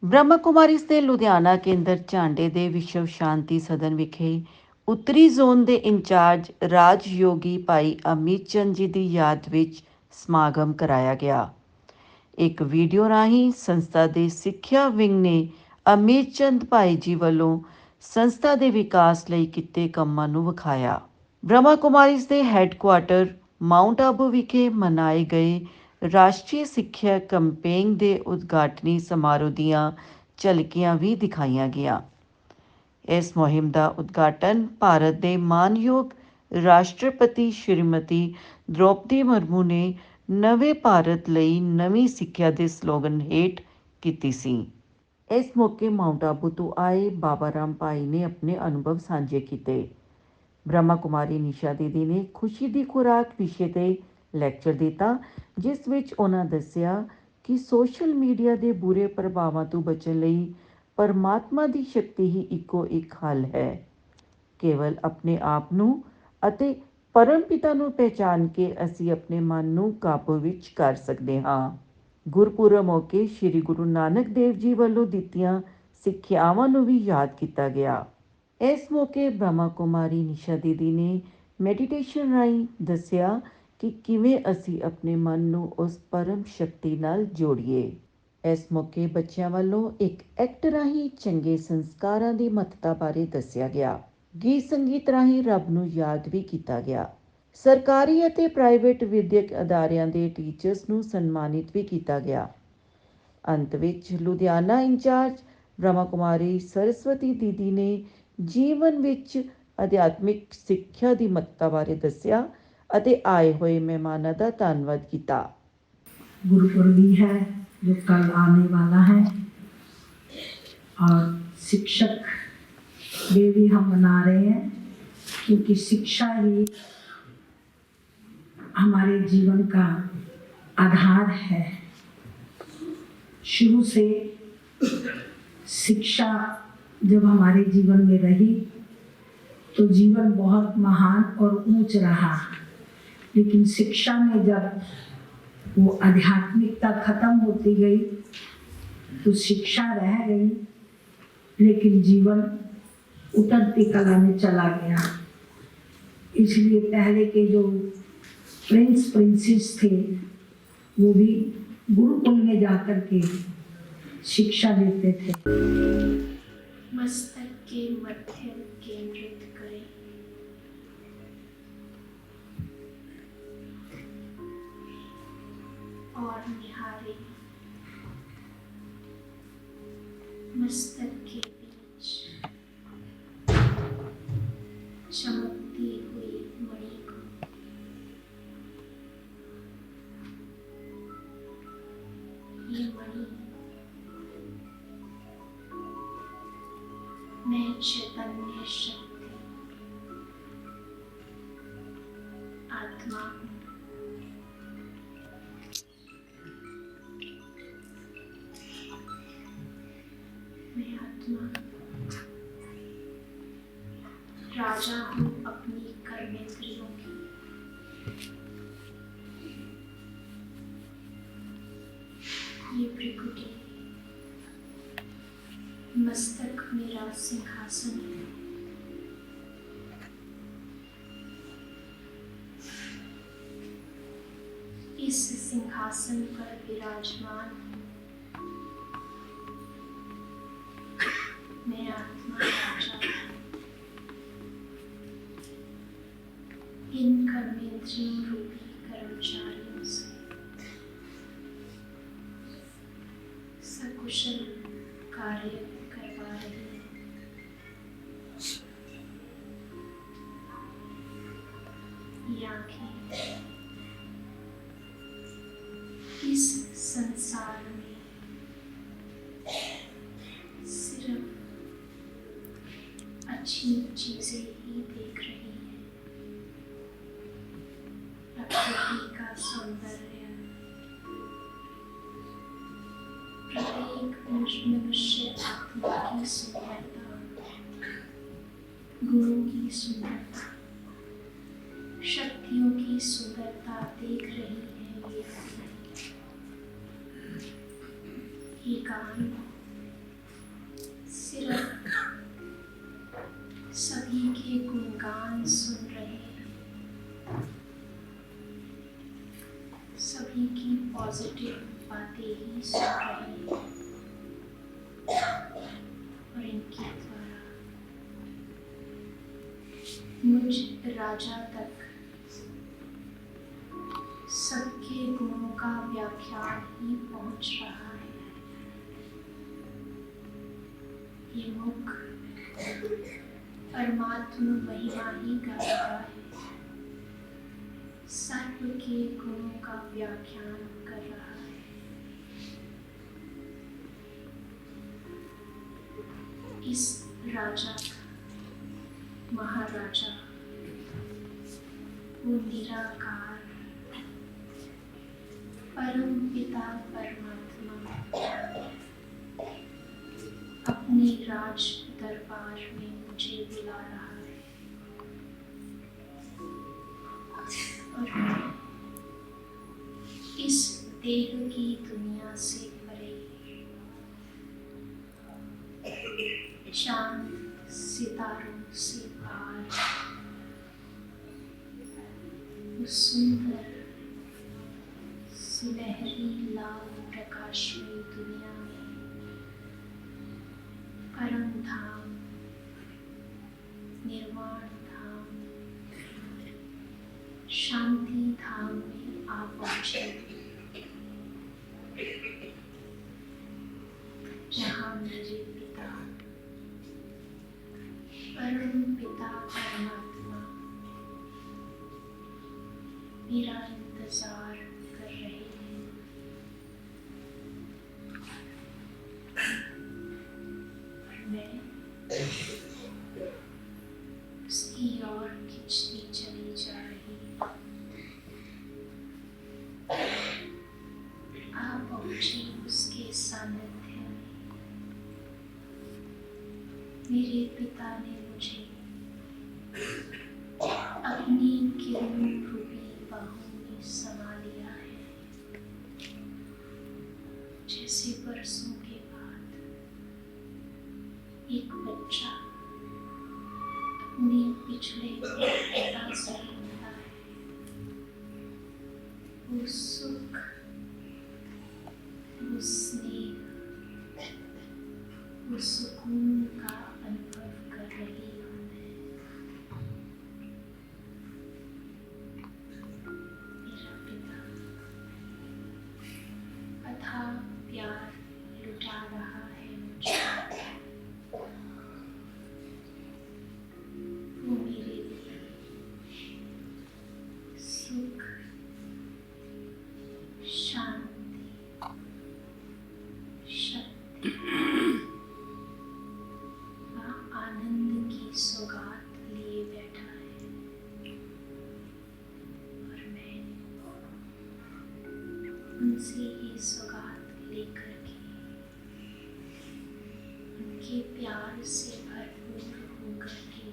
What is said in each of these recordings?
ਬ੍ਰਹਮਾ ਕੁਮਾਰੀ ਦੇ ਲੁਧਿਆਣਾ ਕੇਂਦਰ ਝਾਂਡੇ ਦੇ ਵਿਸ਼ਵ ਸ਼ਾਂਤੀ ਸਦਨ ਵਿਖੇ ਉੱਤਰੀ ਜ਼ੋਨ ਦੇ ਇੰਚਾਰਜ ਰਾਜਯੋਗੀ ਭਾਈ ਅਮਿਤ ਚੰਦ ਜੀ ਦੀ ਯਾਦ ਵਿੱਚ ਸਮਾਗਮ ਕਰਾਇਆ ਗਿਆ। ਇੱਕ ਵੀਡੀਓ ਰਾਹੀਂ ਸੰਸਥਾ ਦੇ ਸਿੱਖਿਆ ਵਿੰਗ ਨੇ ਅਮਿਤ ਚੰਦ ਭਾਈ ਜੀ ਵੱਲੋਂ ਸੰਸਥਾ ਦੇ ਵਿਕਾਸ ਲਈ ਕੀਤੇ ਕੰਮਾਂ ਨੂੰ ਵਿਖਾਇਆ। ਬ੍ਰਹਮਾ ਕੁਮਾਰੀਜ਼ ਦੇ ਹੈੱਡਕੁਆਰਟਰ ਮਾਊਂਟ ਆਬੂ ਵਿਖੇ ਮਨਾਏ ਗਏ ਰਾਸ਼ਟਰੀ ਸਿੱਖਿਆ ਕੈਂਪੇਨ ਦੇ ਉਦਘਾਟਨੀ ਸਮਾਰੋਹ ਦੀਆਂ ਝਲਕੀਆਂ ਵੀ ਦਿਖਾਈਆਂ ਗਈਆਂ। ਇਸ ਮੁਹਿੰਮ ਦਾ ਉਦਘਾਟਨ ਭਾਰਤ ਦੇ ਮਾਨਯੋਗ ਰਾਸ਼ਟਰਪਤੀ ਸ਼੍ਰੀਮਤੀ ਦ੍ਰੌਪਦੀ ਮੁਰਮੂ ਨੇ ਨਵੇਂ ਭਾਰਤ ਲਈ ਨਵੀਂ ਸਿੱਖਿਆ ਦੇ ਸਲੋਗਨ ਹੇਠ ਕੀਤੀ ਸੀ। ਇਸ ਮੌਕੇ ਮਾਊਂਟ ਆਬੂ ਤੋਂ ਆਏ ਬਾਬਾ ਰਾਮ ਭਾਈ ਨੇ ਆਪਣੇ ਅਨੁਭਵ ਸਾਂਝੇ ਕੀਤੇ। ਬ੍ਰਹਮਾ ਕੁਮਾਰੀ ਨਿਸ਼ਾ ਦੀਦੀ ਨੇ ਖੁਸ਼ੀ ਦੀ ਖੁਰਾਕ ਵਿਸ਼ੇ 'ਤੇ ਲੈਕਚਰ ਦਿੱਤਾ, ਜਿਸ ਵਿੱਚ ਉਹਨਾਂ ਦੱਸਿਆ ਕਿ ਸੋਸ਼ਲ ਮੀਡੀਆ ਦੇ ਬੁਰੇ ਪ੍ਰਭਾਵਾਂ ਤੋਂ ਬਚਣ ਲਈ ਪਰਮਾਤਮਾ ਦੀ ਸ਼ਕਤੀ ਹੀ ਇੱਕੋ ਇੱਕ ਹੱਲ ਹੈ। ਕੇਵਲ ਆਪਣੇ ਆਪ ਨੂੰ ਅਤੇ ਪਰਮ ਪਿਤਾ ਨੂੰ ਪਹਿਚਾਨ ਕੇ ਅਸੀਂ ਆਪਣੇ ਮਨ ਨੂੰ ਕਾਬੂ ਵਿੱਚ ਕਰ ਸਕਦੇ ਹਾਂ। ਗੁਰਪੁਰਬ ਮੌਕੇ ਸ੍ਰੀ ਗੁਰੂ ਨਾਨਕ ਦੇਵ ਜੀ ਵੱਲੋਂ ਦਿੱਤੀਆਂ ਸਿੱਖਿਆਵਾਂ ਨੂੰ ਵੀ ਯਾਦ ਕੀਤਾ ਗਿਆ। ਇਸ ਮੌਕੇ ਬ੍ਰਹਮਾ ਕੁਮਾਰੀ ਨਿਸ਼ਾ ਦੀਦੀ ਨੇ ਮੈਡੀਟੇਸ਼ਨ ਰਾਹੀਂ ਦੱਸਿਆ ਕਿ ਕਿਵੇਂ ਅਸੀਂ ਆਪਣੇ ਮਨ ਨੂੰ ਉਸ ਪਰਮ ਸ਼ਕਤੀ ਨਾਲ ਜੋੜੀਏ। ਇਸ ਮੌਕੇ ਬੱਚਿਆਂ ਵੱਲੋਂ ਇੱਕ ਐਕਟ ਰਾਹੀਂ ਚੰਗੇ ਸੰਸਕਾਰਾਂ ਦੀ ਮਹੱਤਤਾ ਬਾਰੇ ਦੱਸਿਆ ਗਿਆ। ਗੀਤ ਸੰਗੀਤ ਰਾਹੀਂ ਰੱਬ ਨੂੰ ਯਾਦ ਵੀ ਕੀਤਾ ਗਿਆ। ਸਰਕਾਰੀ ਅਤੇ ਪ੍ਰਾਈਵੇਟ ਵਿਦਿਅਕ ਅਦਾਰਿਆਂ ਦੇ ਟੀਚਰਸ ਨੂੰ ਸਨਮਾਨਿਤ ਵੀ ਕੀਤਾ ਗਿਆ। ਅੰਤ ਵਿੱਚ ਲੁਧਿਆਣਾ ਇੰਚਾਰਜ ਬ੍ਰਹਮਾ ਕੁਮਾਰੀ ਸਰਸਵਤੀ ਦੀਦੀ ਨੇ ਜੀਵਨ ਵਿੱਚ ਅਧਿਆਤਮਿਕ ਸਿੱਖਿਆ ਦੀ ਮਹੱਤਤਾ ਬਾਰੇ ਦੱਸਿਆ ਅਤੇ ਆਏ ਹੋਏ ਮਹਿਮਾਨਾਂ ਦਾ ਧੰਨਵਾਦ ਕੀਤਾ। गुरुपुरब भी है जो कल आने वाला है और शिक्षक डे भी हम मना रहे हैं, क्योंकि शिक्षा ही हमारे जीवन का आधार है। शुरू से शिक्षा जब हमारे जीवन में रही तो जीवन बहुत महान और ऊंच रहा, लेकिन शिक्षा में जब वो आध्यात्मिकता खत्म होती गई तो शिक्षा रह गई, लेकिन जीवन उतरती कला में चला गया। इसलिए पहले के जो प्रिंस प्रिंसेस थे वो भी गुरुकुल में जाकर के शिक्षा लेते थे। मस्तक के मध्य केंद्रित करें। और निहारे मस्तक के बीच चमकती हुई मणि को। ये मणि मैं चैतन्य शक्ति आत्मा हूँ। मैं आत्मा राजा हूँ अपनी कर्मेंद्रियों की। ये भृकुटी मस्तक मेरा सिंहासन है। इस सिंहासन पर विराजमान मैं आत्मा राजा इन कर्मेंद्रियों रूपी कर्मचारियों से सकुशल कार्य करवा रही है। ये आँखें इस संसार में सिर्फ अच्छी चीजें ही देख रही है। प्रकृति का सौंदर्य, प्रत्येक मनुष्य आत्मा की सुंदरता, गुणों की सुंदरता, शक्तियों की सुंदरता देख रही है। ये एकांत मुझ राजा तक सबके गुणों का व्याख्यान ही पहुंच रहा है। ये मुख परमात्मा महिमा ही गा रहा है, सर्व के गुणों का व्याख्यान कर रहा है। इस राजा का महाराजा वो निराकार परम पिता परमात्मा अपने राज दरबार में मुझे बुला रहा है और मैं इस देह की दुनिया से परे चांद सितारों से पार उस सुंदर सुनहरी लाल प्रकाशमयी दुनिया में परम धाम निर्वाण धाम शांति धाम में आ पहुंचे, जहाँ मेरे पिता परम पिता परमात्मा मेरा इंतजार कर रहे हैं। और मैं उसकी ओर खिंचती चली जा रही हूँ। आ पहुंची उसके सानिध्य में। मेरे पिता ने मुझे अपनी किरण रूपी बाहों में समा लिया है, जैसे बरसों के बाद एक बच्चा अपने पिछड़े पिता से मिलता है। वो सुख, वो स्नेह, वो सुकून का अनुभव कर रही हूँ मैं। मेरा पिता अथाह प्यार लुटा रहा है मुझे। वो मेरे लिए सुख, शांति, शक्ति व आनंद की सौगात लिए बैठा है। और मैं उनसे ये सौगात लेकर के उनके प्यार से भरपूर होकर के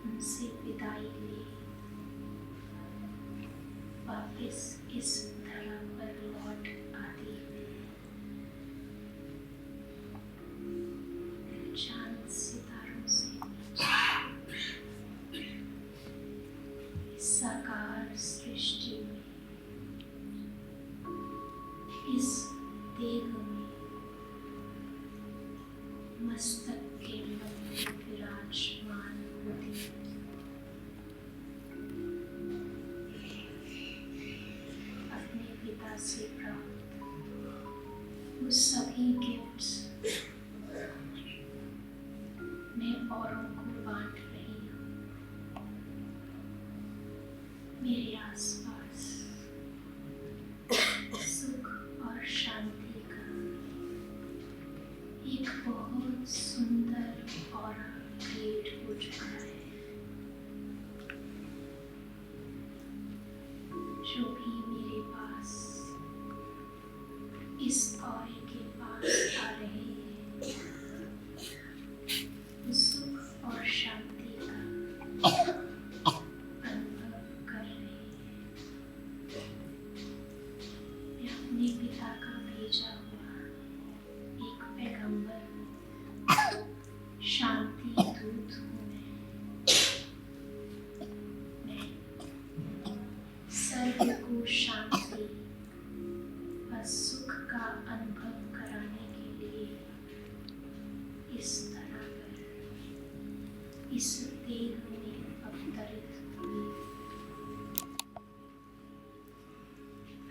उनसे विदाई ले वापिस इस धरा पर लौट आती हूँ। चांद सितारों से इस साकार सृष्टि में, इस देह में मस्तक के बल विराजमान होती हूँ। अपने पिता से प्राप्त वो सभी गिफ्ट्स मैं औरों को बांट रही हूँ। मेरे आसपास सुख और शांति का एक बहुत सुंदर ऑरा क्रिएट हो चुका है। जो भी मेरे पास इस ऑरे के पास आ रहे हैं, वो सुख और शांति का अनुभव कर रहे हैं। मैं अपने पिता का भेजा हुआ एक पैगंबर, शांति दूत हूँ मैं सर्व को शांति व सुख का अनुभव कराने के लिए इस तरह पर इस देह में अवतरित हुए।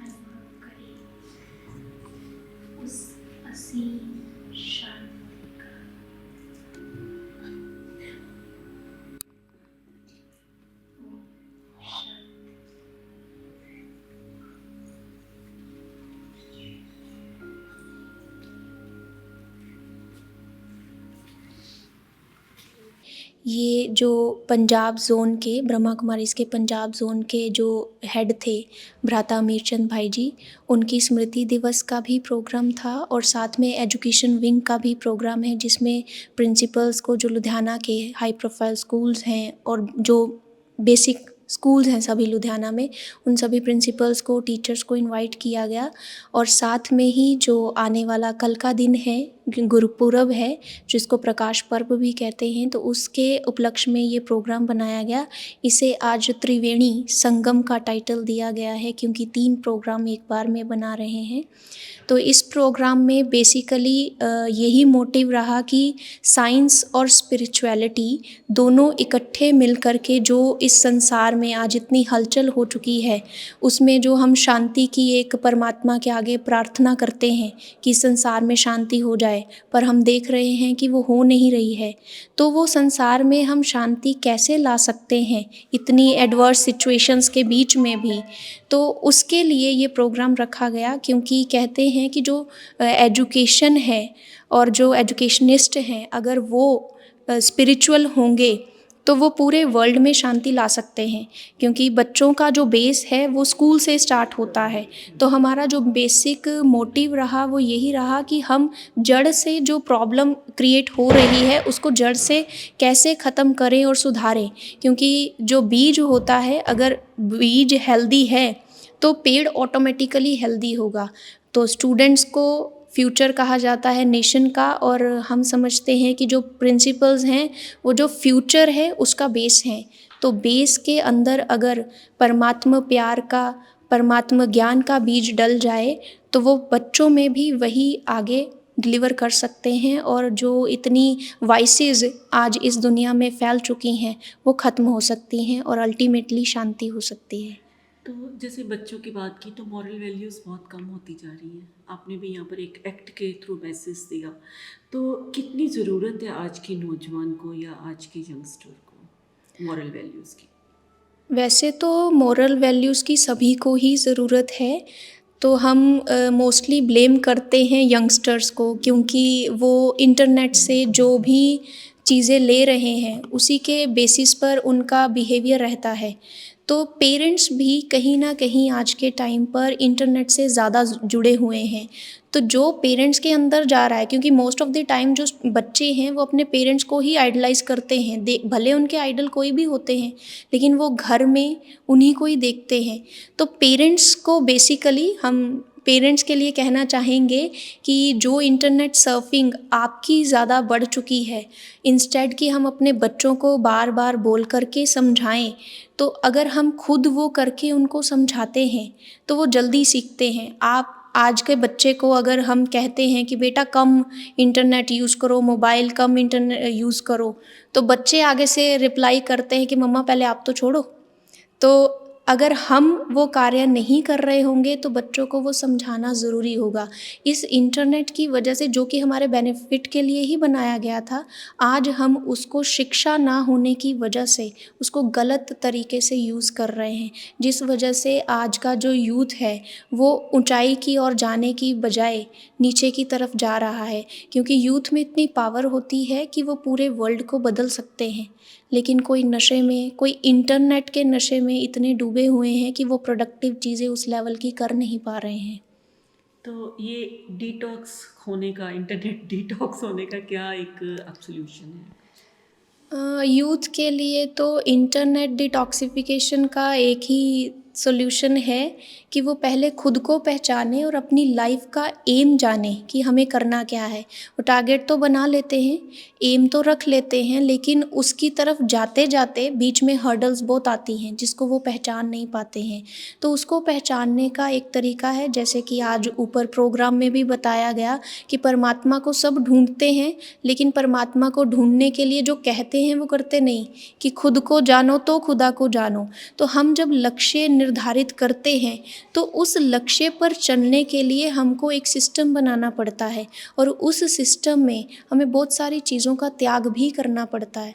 अनुभव करें उस असीम शांति का। ओम शांति। ये जो पंजाब ज़ोन के ब्रह्मा कुमारीज़ के पंजाब ज़ोन के जो हेड थे भ्राता अमीरचंद भाई जी, उनकी स्मृति दिवस का भी प्रोग्राम था और साथ में एजुकेशन विंग का भी प्रोग्राम है, जिसमें प्रिंसिपल्स को जो लुधियाना के हाई प्रोफाइल स्कूल्स हैं और जो बेसिक स्कूल्स हैं सभी लुधियाना में, उन सभी प्रिंसिपल्स को, टीचर्स को इनवाइट किया गया। और साथ में ही जो आने वाला कल का दिन है, गुरुपुरब है, जिसको प्रकाश पर्व भी कहते हैं, तो उसके उपलक्ष्य में ये प्रोग्राम बनाया गया। इसे आज त्रिवेणी संगम का टाइटल दिया गया है, क्योंकि 3 प्रोग्राम एक बार में बना रहे हैं। तो इस प्रोग्राम में बेसिकली यही मोटिव रहा कि साइंस और स्पिरिचुअलिटी दोनों इकट्ठे मिलकर के जो इस संसार में आज इतनी हलचल हो चुकी है, उसमें जो हम शांति की एक परमात्मा के आगे प्रार्थना करते हैं कि संसार में शांति हो जाए, पर हम देख रहे हैं कि वो हो नहीं रही है। तो वो संसार में हम शांति कैसे ला सकते हैं इतनी एडवर्स सिचुएशंस के बीच में भी। तो उसके लिए ये प्रोग्राम रखा गया, क्योंकि कहते हैं कि जो एजुकेशन है और जो एजुकेशनिस्ट हैं, अगर वो स्पिरिचुअल होंगे तो वो पूरे वर्ल्ड में शांति ला सकते हैं, क्योंकि बच्चों का जो बेस है वो स्कूल से स्टार्ट होता है। तो हमारा जो बेसिक मोटिव रहा वो यही रहा कि हम जड़ से जो प्रॉब्लम क्रिएट हो रही है उसको जड़ से कैसे ख़त्म करें और सुधारें, क्योंकि जो बीज होता है, अगर बीज हेल्दी है तो पेड़ ऑटोमेटिकली हेल्दी होगा। तो स्टूडेंट्स को फ्यूचर कहा जाता है नेशन का, और हम समझते हैं कि जो प्रिंसिपल्स हैं वो जो फ्यूचर है उसका बेस है। तो बेस के अंदर अगर परमात्मा प्यार का, परमात्मा ज्ञान का बीज डल जाए तो वो बच्चों में भी वही आगे डिलीवर कर सकते हैं, और जो इतनी वाइसेस आज इस दुनिया में फैल चुकी हैं वो ख़त्म हो सकती हैं और अल्टीमेटली शांति हो सकती है। तो जैसे बच्चों की बात की तो मॉरल वैल्यूज़ बहुत कम होती जा रही हैं। आपने भी यहाँ पर एक एक्ट के थ्रू मैसेज दिया, तो कितनी ज़रूरत है आज की नौजवान को या आज के यंगस्टर को मॉरल वैल्यूज़ की? वैसे तो मॉरल वैल्यूज़ की सभी को ही ज़रूरत है। तो हम मोस्टली ब्लेम करते हैं यंगस्टर्स को, क्योंकि वो इंटरनेट से जो भी चीज़ें ले रहे हैं उसी के बेसिस पर उनका बिहेवियर रहता है। तो पेरेंट्स भी कहीं ना कहीं आज के टाइम पर इंटरनेट से ज़्यादा जुड़े हुए हैं। तो जो पेरेंट्स के अंदर जा रहा है, क्योंकि मोस्ट ऑफ द टाइम जो बच्चे हैं वो अपने पेरेंट्स को ही आइडलाइज करते हैं, भले उनके आइडल कोई भी होते हैं, लेकिन वो घर में उन्हीं को ही देखते हैं। तो पेरेंट्स को बेसिकली हम पेरेंट्स के लिए कहना चाहेंगे कि जो इंटरनेट सर्फिंग आपकी ज़्यादा बढ़ चुकी है, इंस्टेड कि हम अपने बच्चों को बार बार बोल करके समझाएं, तो अगर हम खुद वो करके उनको समझाते हैं तो वो जल्दी सीखते हैं। आप आज के बच्चे को अगर हम कहते हैं कि बेटा कम इंटरनेट यूज़ करो, मोबाइल कम इंटरनेट यूज़ करो, तो बच्चे आगे से रिप्लाई करते हैं कि मम्मा पहले आप तो छोड़ो। तो अगर हम वो कार्य नहीं कर रहे होंगे तो बच्चों को वो समझाना ज़रूरी होगा। इस इंटरनेट की वजह से, जो कि हमारे बेनिफिट के लिए ही बनाया गया था, आज हम उसको शिक्षा ना होने की वजह से उसको गलत तरीके से यूज़ कर रहे हैं, जिस वजह से आज का जो यूथ है वो ऊंचाई की ओर जाने की बजाय नीचे की तरफ जा रहा है। क्योंकि यूथ में इतनी पावर होती है कि वो पूरे वर्ल्ड को बदल सकते हैं, लेकिन कोई नशे में, कोई इंटरनेट के नशे में इतने डूबे हुए हैं कि वो प्रोडक्टिव चीज़ें उस लेवल की कर नहीं पा रहे हैं। तो ये डिटॉक्स होने का, इंटरनेट डिटॉक्स होने का क्या एक आप सॉल्यूशन है? यूथ के लिए तो इंटरनेट डिटॉक्सिफिकेशन का एक ही सॉल्यूशन है कि वो पहले खुद को पहचाने और अपनी लाइफ का एम जाने कि हमें करना क्या है। वो टारगेट तो बना लेते हैं, एम तो रख लेते हैं, लेकिन उसकी तरफ जाते जाते बीच में हर्डल्स बहुत आती हैं जिसको वो पहचान नहीं पाते हैं। तो उसको पहचानने का एक तरीका है, जैसे कि आज ऊपर प्रोग्राम में भी बताया गया कि परमात्मा को सब ढूंढते हैं, लेकिन परमात्मा को ढूंढने के लिए जो कहते हैं वो करते नहीं, कि खुद को जानो तो खुदा को जानो। तो हम जब लक्ष्य निर्धारित करते हैं तो उस लक्ष्य पर चलने के लिए हमको एक सिस्टम बनाना पड़ता है, और उस सिस्टम में हमें बहुत सारी चीज़ों का त्याग भी करना पड़ता है।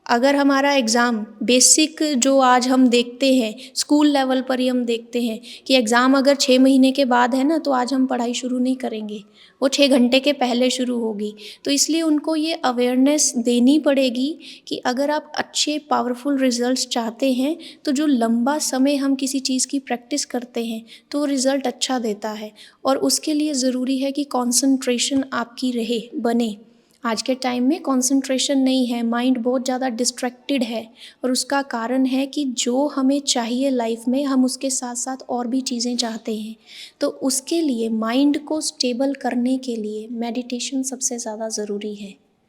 अगर हमारा एग्ज़ाम बेसिक जो आज हम देखते हैं स्कूल लेवल पर ही हम देखते हैं कि एग्ज़ाम अगर 6 महीने के बाद है ना, तो आज हम पढ़ाई शुरू नहीं करेंगे, वो 6 घंटे के पहले शुरू होगी। तो इसलिए उनको ये अवेयरनेस देनी पड़ेगी कि अगर आप अच्छे पावरफुल रिजल्ट्स चाहते हैं तो जो लंबा समय हम किसी चीज़ की प्रैक्टिस करते हैं तो वो रिज़ल्ट अच्छा देता है, और उसके लिए ज़रूरी है कि कॉन्संट्रेशन आपकी रहे, बने। आज के टाइम में कंसंट्रेशन नहीं है, माइंड बहुत ज़्यादा डिस्ट्रैक्टेड है, और उसका कारण है कि जो हमें चाहिए लाइफ में हम उसके साथ साथ और भी चीज़ें चाहते हैं। तो उसके लिए माइंड को स्टेबल करने के लिए मेडिटेशन सबसे ज़्यादा ज़रूरी है।